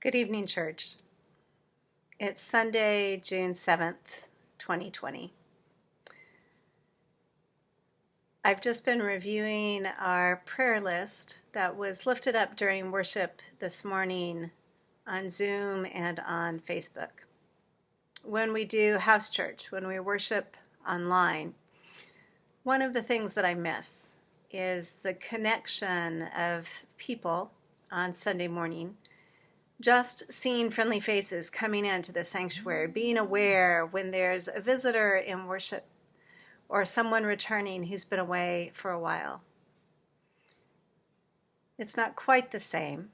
Good evening, church. It's Sunday, June 7th, 2020. I've just been reviewing our prayer list that was lifted up during worship this morning on Zoom and on Facebook. When we do house church, when we worship online, one of the things that I miss is the connection of people on Sunday morning. Just seeing friendly faces coming into the sanctuary, being aware when there's a visitor in worship or someone returning who's been away for a while. It's not quite the same,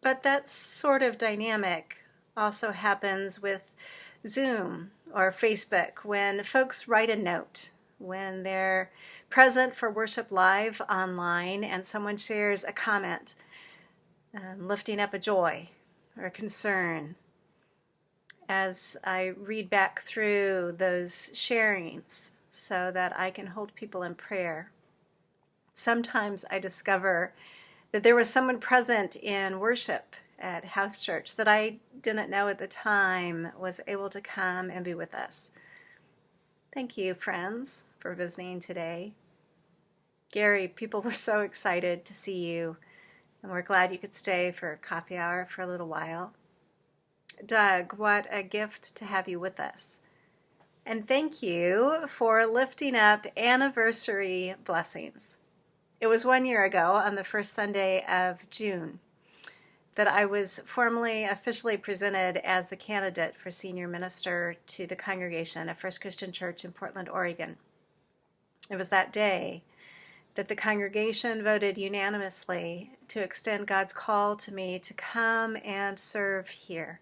but that sort of dynamic also happens with Zoom or Facebook when folks write a note, when they're present for worship live online and someone shares a comment. Lifting up a joy or a concern. As I read back through those sharings so that I can hold people in prayer, sometimes I discover that there was someone present in worship at house church that I didn't know at the time was able to come and be with us. Thank you, friends, for visiting today. Gary, people were so excited to see you. And we're glad you could stay for coffee hour for a little while. Doug, what a gift to have you with us. And thank you for lifting up anniversary blessings. It was 1 year ago on the first Sunday of June that I was formally, officially presented as the candidate for senior minister to the congregation of First Christian Church in Portland, Oregon. It was that day that the congregation voted unanimously to extend God's call to me to come and serve here.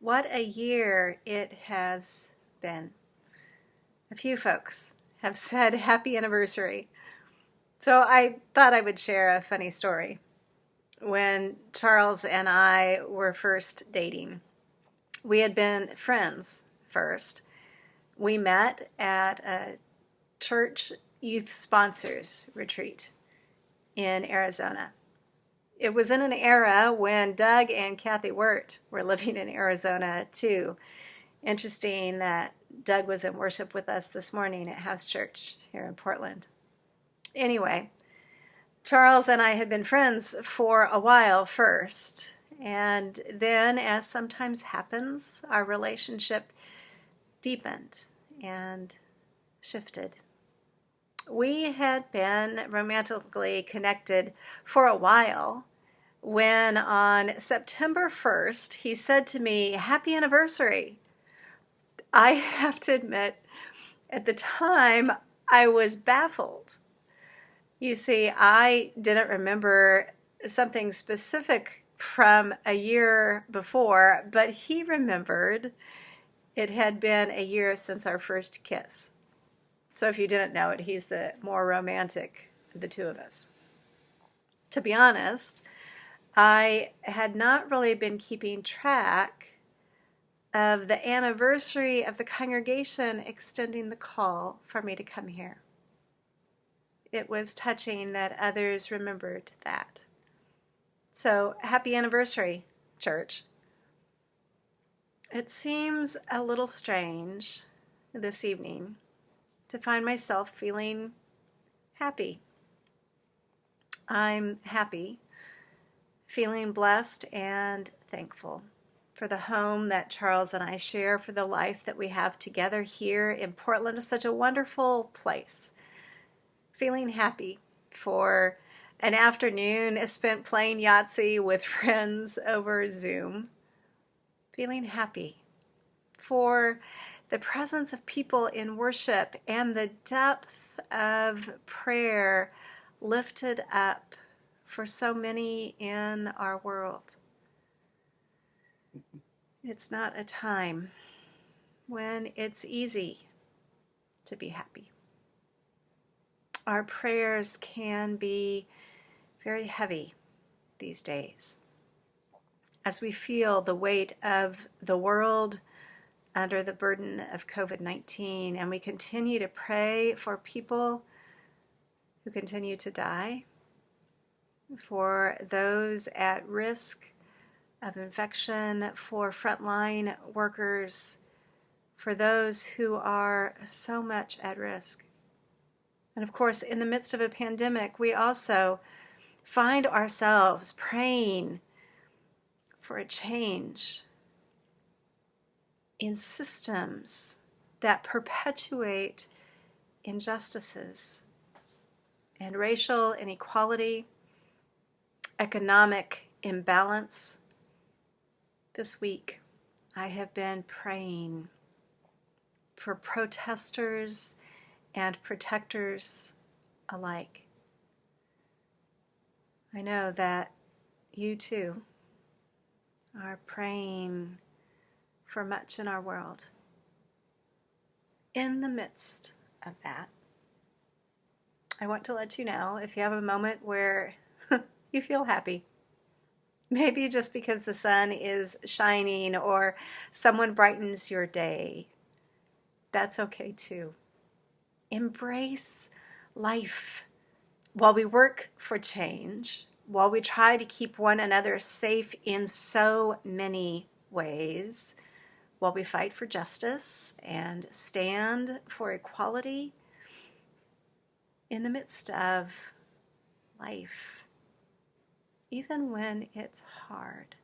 What a year it has been. A few folks have said happy anniversary. So I thought I would share a funny story. When Charles and I were first dating, we had been friends first. We met at a church youth sponsors retreat in Arizona. It was in an era when Doug and Kathy Wirt were living in Arizona too. Interesting that Doug was in worship with us this morning at house church here in Portland. Anyway, Charles and I had been friends for a while first, and then, as sometimes happens, our relationship deepened and shifted. We had been romantically connected for a while when on September 1st, he said to me, "Happy anniversary." I have to admit, at the time, I was baffled. You see, I didn't remember something specific from a year before, but he remembered it had been a year since our first kiss. So if you didn't know it, he's the more romantic of the two of us. To be honest, I had not really been keeping track of the anniversary of the congregation extending the call for me to come here. It was touching that others remembered that. So happy anniversary, church. It seems a little strange this evening to find myself feeling happy. I'm happy, feeling blessed and thankful for the home that Charles and I share, for the life that we have together here in Portland. It's such a wonderful place. Feeling happy for an afternoon spent playing Yahtzee with friends over Zoom. Feeling happy for the presence of people in worship and the depth of prayer lifted up for so many in our world. It's not a time when it's easy to be happy. Our prayers can be very heavy these days as we feel the weight of the world under the burden of COVID-19, and we continue to pray for people who continue to die, for those at risk of infection, for frontline workers, for those who are so much at risk. And of course, in the midst of a pandemic, we also find ourselves praying for a change in systems that perpetuate injustices and racial inequality, economic imbalance. This week, I have been praying for protesters and protectors alike. I know that you too are praying for much in our world. In the midst of that, I want to let you know, if you have a moment where you feel happy, maybe just because the sun is shining or someone brightens your day, that's okay too. Embrace life while we work for change, while we try to keep one another safe in so many ways, while we fight for justice and stand for equality in the midst of life, even when it's hard.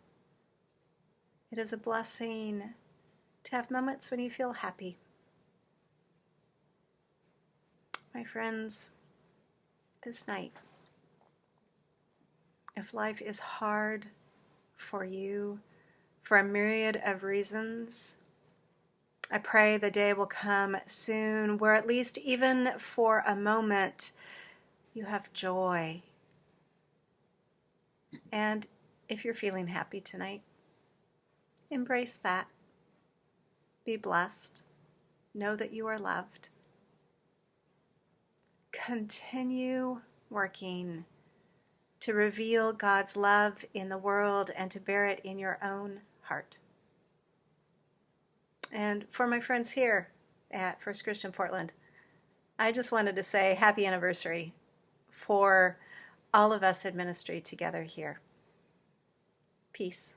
It is a blessing to have moments when you feel happy. My friends, this night, if life is hard for you for a myriad of reasons, I pray the day will come soon where at least even for a moment you have joy. And if you're feeling happy tonight, embrace that. Be blessed. Know that you are loved. Continue working to reveal God's love in the world and to bear it in your own heart. And for my friends here at First Christian Portland, I just wanted to say happy anniversary for all of us in ministry together here. Peace.